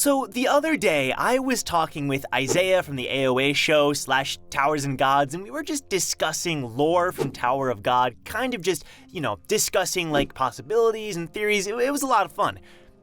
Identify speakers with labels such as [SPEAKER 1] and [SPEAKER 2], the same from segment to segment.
[SPEAKER 1] So the other day, I was talking with Isaiah from the AOA show / Towers and Gods, and we were just discussing lore from Tower of God, kind of just, discussing like possibilities and theories. It was a lot of fun.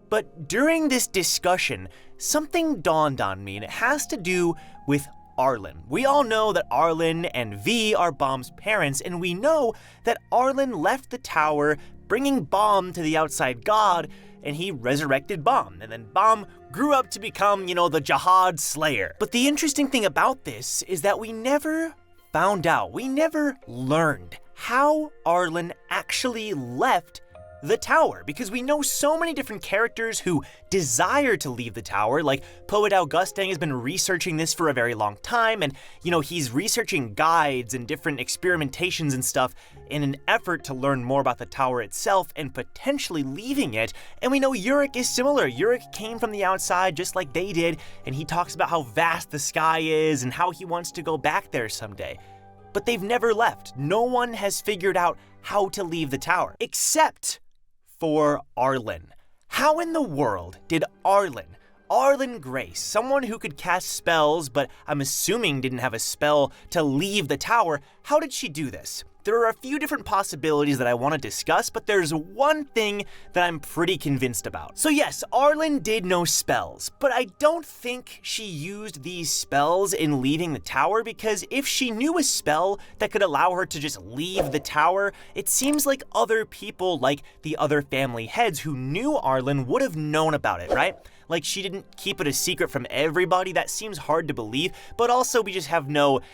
[SPEAKER 1] But during this discussion, something dawned on me, and it has to do with Arlene. We all know that Arlene and V are Bomb's parents, and we know that Arlene left the tower, bringing Bomb to the outside god, and he resurrected Bomb, and then Bomb grew up to become, the Jihad Slayer. But the interesting thing about this is that we never found out, we never learned how Arlene actually left the tower, because we know so many different characters who desire to leave the tower. Like Poet Augustang has been researching this for a very long time, and he's researching guides and different experimentations and stuff in an effort to learn more about the tower itself and potentially leaving it. And we know Yurik is similar. Yurik came from the outside just like they did, and he talks about how vast the sky is and how he wants to go back there someday. But they've never left. No one has figured out how to leave the tower, except for Arlene. How in the world did Arlene Grace, someone who could cast spells, but I'm assuming didn't have a spell to leave the tower, how did she do this? There are a few different possibilities that I want to discuss, but there's one thing that I'm pretty convinced about. So yes, Arlene did know spells, but I don't think she used these spells in leaving the tower, because if she knew a spell that could allow her to just leave the tower, it seems like other people, like the other family heads who knew Arlene, would have known about it, right? Like, she didn't keep it a secret from everybody. That seems hard to believe, but also we just have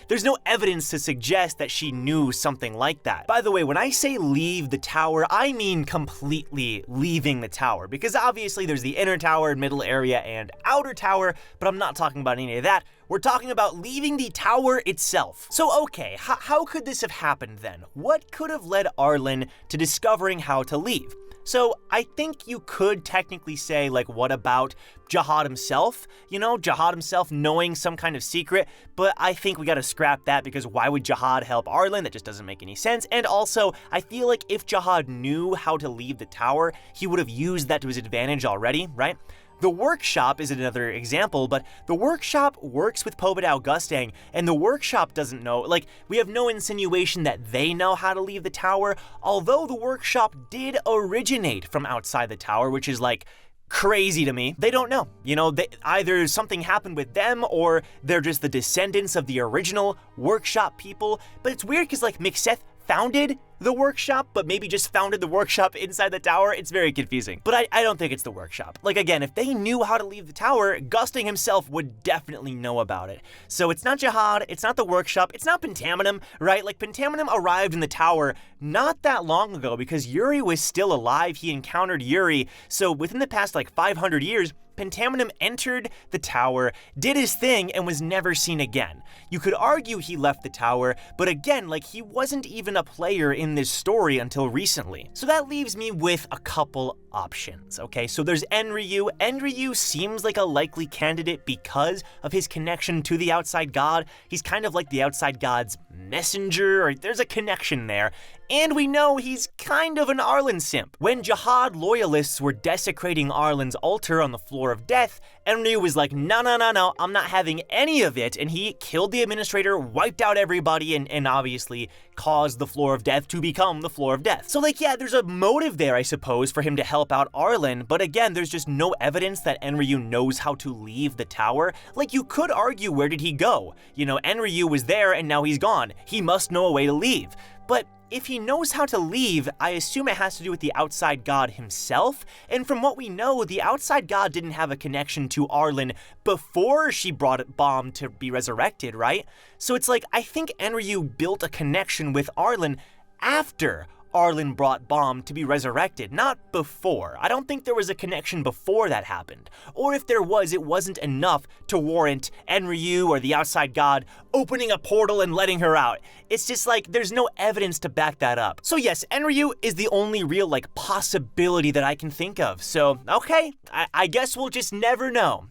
[SPEAKER 1] there's no evidence to suggest that she knew something like that. By the way, when I say leave the tower, I mean completely leaving the tower, because obviously there's the inner tower, middle area, and outer tower, but I'm not talking about any of that. We're talking about leaving the tower itself. So okay, how could this have happened then? What could have led Arlene to discovering how to leave? So I think you could technically say, like, what about Jihad himself? Jihad himself knowing some kind of secret, but I think we gotta scrap that, because why would Jihad help Arlene? That just doesn't make any sense. And also, I feel like if Jihad knew how to leave the tower, he would have used that to his advantage already, right? The workshop is another example, but the workshop works with Poet Augustang, and the workshop doesn't know, we have no insinuation that they know how to leave the tower, although the workshop did originate from outside the tower, which is crazy to me. They don't know. Either something happened with them, or they're just the descendants of the original workshop people. But it's weird because Mixeth founded the workshop, but maybe just founded the workshop inside the tower. It's very confusing. But I don't think it's the workshop. Again, if they knew how to leave the tower, Gusting himself would definitely know about it. So it's not Jihad, it's not the workshop, it's not Pentaminum, right? Pentaminum arrived in the tower not that long ago, because Yuri was still alive. He encountered Yuri. So within the past 500 years, Pentaminum entered the tower, did his thing, and was never seen again. You could argue he left the tower, but again, he wasn't even a player in this story until recently. So that leaves me with a couple options, okay? So there's Enryu. Enryu seems like a likely candidate because of his connection to the outside god. He's kind of like the outside god's messenger, or there's a connection there. And we know he's kind of an Arlene simp. When Jihad loyalists were desecrating Arlene's altar on the floor of death, Enryu was like, no, I'm not having any of it, and he killed the administrator, wiped out everybody, and obviously caused the floor of death to become the floor of death. So yeah, there's a motive there, I suppose, for him to help out Arlene, but again, there's just no evidence that Enryu knows how to leave the tower. You could argue, where did he go? Enryu was there and now he's gone. He must know a way to leave. But if he knows how to leave, I assume it has to do with the outside god himself, and from what we know, the outside god didn't have a connection to Arlene before she brought Bomb to be resurrected, right? So it's I think Enryu built a connection with Arlene after Arlene brought Bomb to be resurrected, not before. I don't think there was a connection before that happened. Or if there was, it wasn't enough to warrant Enryu or the outside god opening a portal and letting her out. It's just there's no evidence to back that up. So yes, Enryu is the only real possibility that I can think of. So okay, I guess we'll just never know.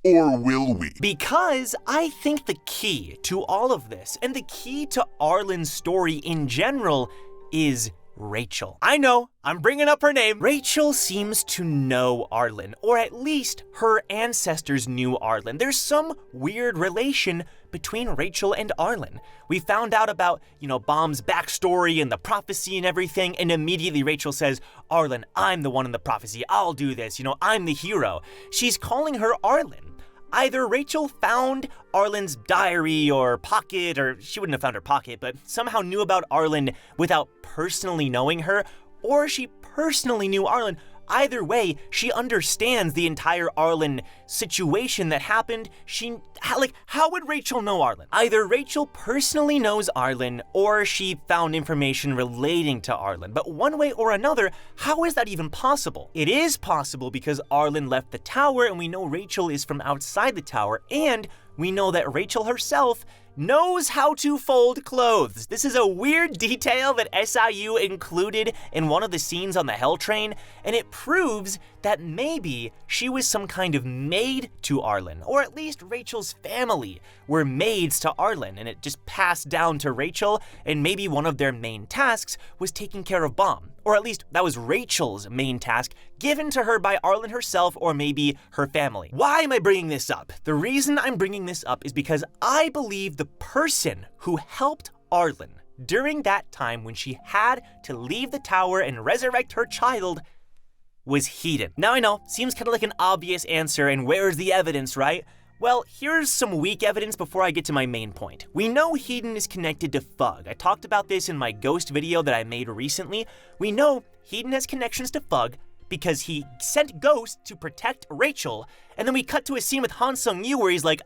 [SPEAKER 2] Or will we?
[SPEAKER 1] Because I think the key to all of this, and the key to Arlene's story in general, is Rachel. I know, I'm bringing up her name. Rachel seems to know Arlene, or at least her ancestors knew Arlene. There's some weird relation between Rachel and Arlene. We found out about, Bomb's backstory and the prophecy and everything, and immediately Rachel says, Arlene, I'm the one in the prophecy, I'll do this, I'm the hero. She's calling her Arlene. Either Rachel found Arlene's diary or pocket, or she wouldn't have found her pocket, but somehow knew about Arlene without personally knowing her, or she personally knew Arlene. Either way, she understands the entire Arlene situation that happened. How would Rachel know Arlene? Either Rachel personally knows Arlene, or she found information relating to Arlene. But one way or another, how is that even possible? It is possible because Arlene left the tower, and we know Rachel is from outside the tower, and we know that Rachel herself knows how to fold clothes. This is a weird detail that SIU included in one of the scenes on the Hell Train, and it proves that maybe she was some kind of maid to Arlene, or at least Rachel's family were maids to Arlene, and it just passed down to Rachel, and maybe one of their main tasks was taking care of Bomb. Or at least that was Rachel's main task, given to her by Arlene herself or maybe her family. Why am I bringing this up? The reason I'm bringing this up is because I believe the person who helped Arlene during that time when she had to leave the tower and resurrect her child was Hedon. Now I know, seems kind of like an obvious answer, and where's the evidence, right? Well, here's some weak evidence before I get to my main point. We know Hedon is connected to Fug. I talked about this in my Ghost video that I made recently. We know Hedon has connections to Fug because he sent Ghost to protect Rachel, and then we cut to a scene with Han Sung-yu where he's like,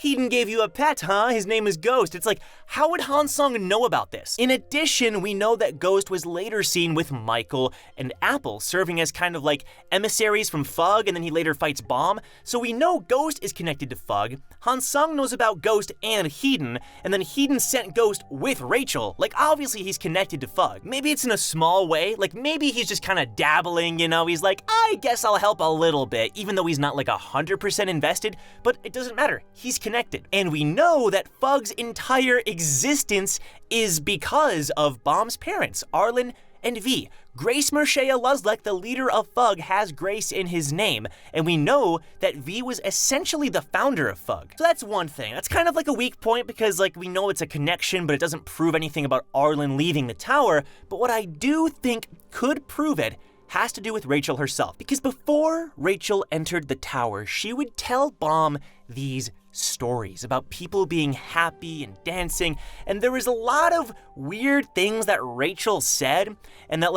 [SPEAKER 1] Hedon gave you a pet, huh? His name is Ghost. It's like, how would Han Sung know about this? In addition, we know that Ghost was later seen with Michael and Apple, serving as kind of like emissaries from Fug, and then he later fights Bomb. So we know Ghost is connected to Fug. Han Sung knows about Ghost and Hedon, and then Hedon sent Ghost with Rachel. Like, obviously he's connected to Fug. Maybe it's in a small way. Like, maybe he's just kind of dabbling, He's like, I guess I'll help a little bit, even though he's not like 100% invested, but it doesn't matter. He's connected. And we know that Fug's entire existence is because of Bomb's parents, Arlene and V. Grace Mershea Luslek, the leader of Fug, has Grace in his name, and we know that V was essentially the founder of Fug. So that's one thing. That's kind of like a weak point because we know it's a connection, but it doesn't prove anything about Arlene leaving the tower. But what I do think could prove it has to do with Rachel herself. Because before Rachel entered the tower, she would tell Bomb these stories about people being happy and dancing, and there was a lot of weird things that Rachel said, and that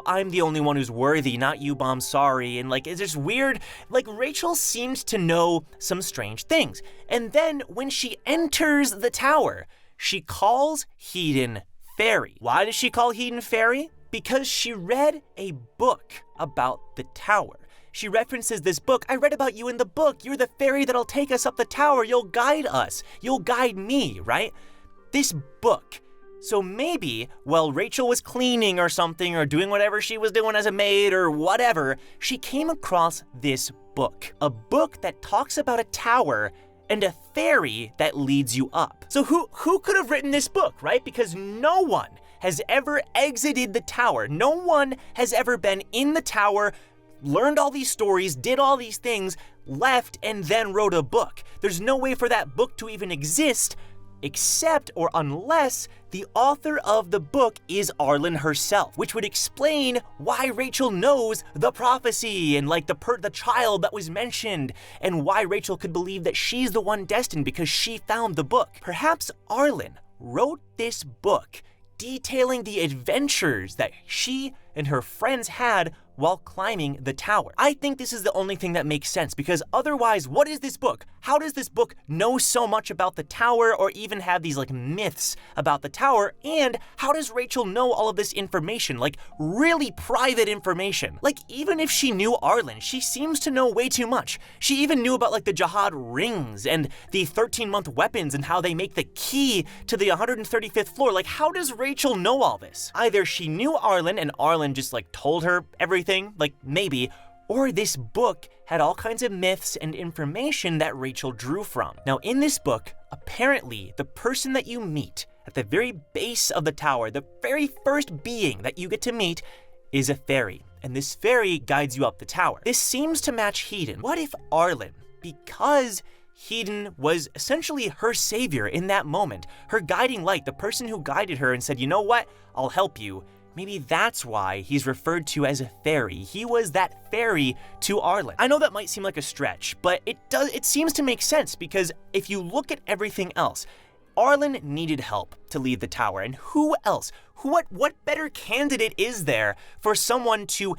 [SPEAKER 1] I'm the only one who's worthy, not you, Bomb, sorry, and it's just weird. Rachel seemed to know some strange things. And then when she enters the tower, she calls Hedon Fairy. Why does she call Hedon Fairy? Because she read a book about the tower. She references this book. I read about you in the book. You're the fairy that'll take us up the tower. You'll guide us. You'll guide me, right? This book. So maybe while Rachel was cleaning or something, or doing whatever she was doing as a maid or whatever, she came across this book. A book that talks about a tower and a fairy that leads you up. So who could have written this book, right? Because no one has ever exited the tower. No one has ever been in the tower, learned all these stories, did all these things, left, and then wrote a book. There's no way for that book to even exist except or unless the author of the book is Arlene herself, which would explain why Rachel knows the prophecy and the child that was mentioned, and why Rachel could believe that she's the one destined because she found the book. Perhaps Arlene wrote this book detailing the adventures that she and her friends had while climbing the tower. I think this is the only thing that makes sense, because otherwise, what is this book? How does this book know so much about the tower, or even have these myths about the tower? And how does Rachel know all of this information, really private information? Even if she knew Arlene, she seems to know way too much. She even knew about the Jihad rings and the 13-month weapons and how they make the key to the 135th floor. How does Rachel know all this? Either she knew Arlene and Arlene just told her everything, maybe, or this book had all kinds of myths and information that Rachel drew from. Now, in this book, apparently the person that you meet at the very base of the tower, the very first being that you get to meet is a fairy, and this fairy guides you up the tower. This seems to match Hedon. What if Arlene, because Hedon was essentially her savior in that moment, her guiding light, the person who guided her and said, you know what, I'll help you. Maybe that's why he's referred to as a fairy. He was that fairy to Arlene. I know that might seem like a stretch, but it seems to make sense because if you look at everything else, Arlene needed help to leave the tower, and who else? What better candidate is there for someone to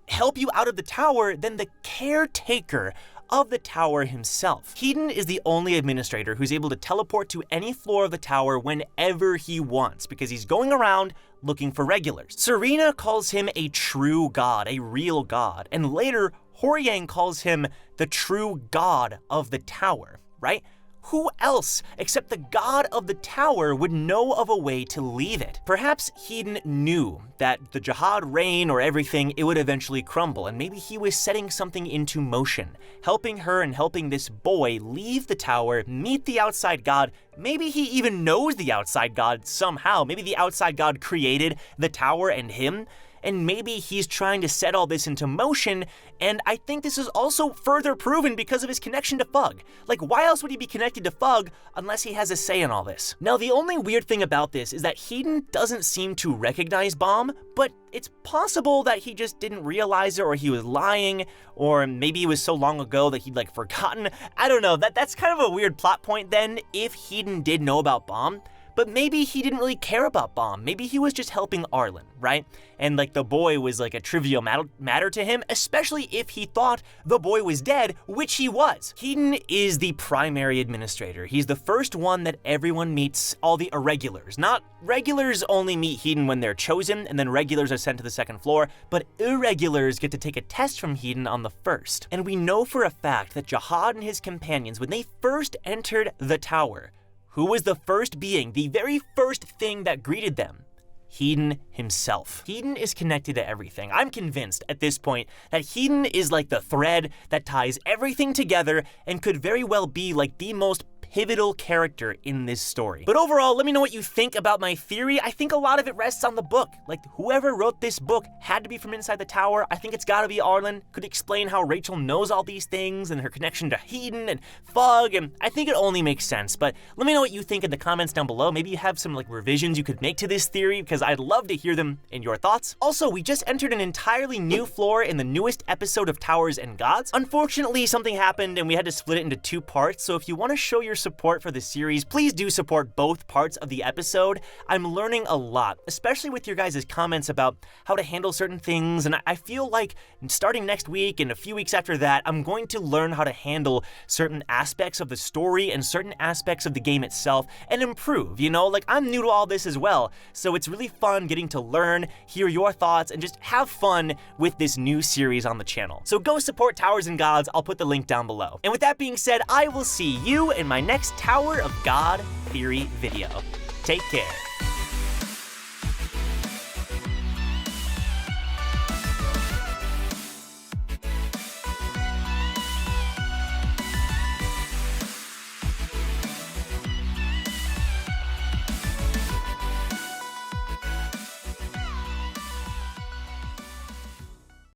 [SPEAKER 1] help you out of the tower than the caretaker of the tower himself? Hedon is the only administrator who's able to teleport to any floor of the tower whenever he wants, because he's going around looking for regulars. Serena calls him a true god, a real god, and later Thorian calls him the true god of the tower, right? Who else except the god of the tower would know of a way to leave it? Perhaps Hedon knew that the Jihad reign or everything, it would eventually crumble, and maybe he was setting something into motion, helping her and helping this boy leave the tower, meet the outside god. Maybe he even knows the outside god somehow. Maybe the outside god created the tower and him. And maybe he's trying to set all this into motion, and I think this is also further proven because of his connection to Fug. Like, why else would he be connected to Fug unless he has a say in all this? Now, the only weird thing about this is that Hedon doesn't seem to recognize Bomb, but it's possible that he just didn't realize it, or he was lying, or maybe it was so long ago that he'd forgotten. I don't know, that's kind of a weird plot point then, if Hedon did know about Bomb. But maybe he didn't really care about Bomb. Maybe he was just helping Arlene, right? And the boy was a trivial matter to him, especially if he thought the boy was dead, which he was. Hedon is the primary administrator. He's the first one that everyone meets, all the irregulars. Not regulars only meet Hedon when they're chosen, and then regulars are sent to the second floor, but irregulars get to take a test from Hedon on the first. And we know for a fact that Jihad and his companions, when they first entered the tower, who was the first being, the very first thing that greeted them? Hedon himself. Hedon is connected to everything. I'm convinced at this point that Hedon is the thread that ties everything together and could very well be the most pivotal character in this story. But overall, let me know what you think about my theory. I think a lot of it rests on the book. Whoever wrote this book had to be from inside the tower. I think it's gotta be Arlene. Could explain how Rachel knows all these things and her connection to Hedon and Fug, and I think it only makes sense. But let me know what you think in the comments down below. Maybe you have some revisions you could make to this theory, because I'd love to hear them and your thoughts. Also, we just entered an entirely new floor in the newest episode of Towers and Gods. Unfortunately, something happened and we had to split it into 2 parts, so if you want to show your support for the series, please do support both parts of the episode. I'm learning a lot, especially with your guys' comments about how to handle certain things, and I feel like starting next week and a few weeks after that, I'm going to learn how to handle certain aspects of the story and certain aspects of the game itself and improve, I'm new to all this as well, so it's really fun getting to learn, hear your thoughts, and just have fun with this new series on the channel. So go support Towers and Gods, I'll put the link down below. And with that being said, I will see you in my next Tower of God theory video. Take care.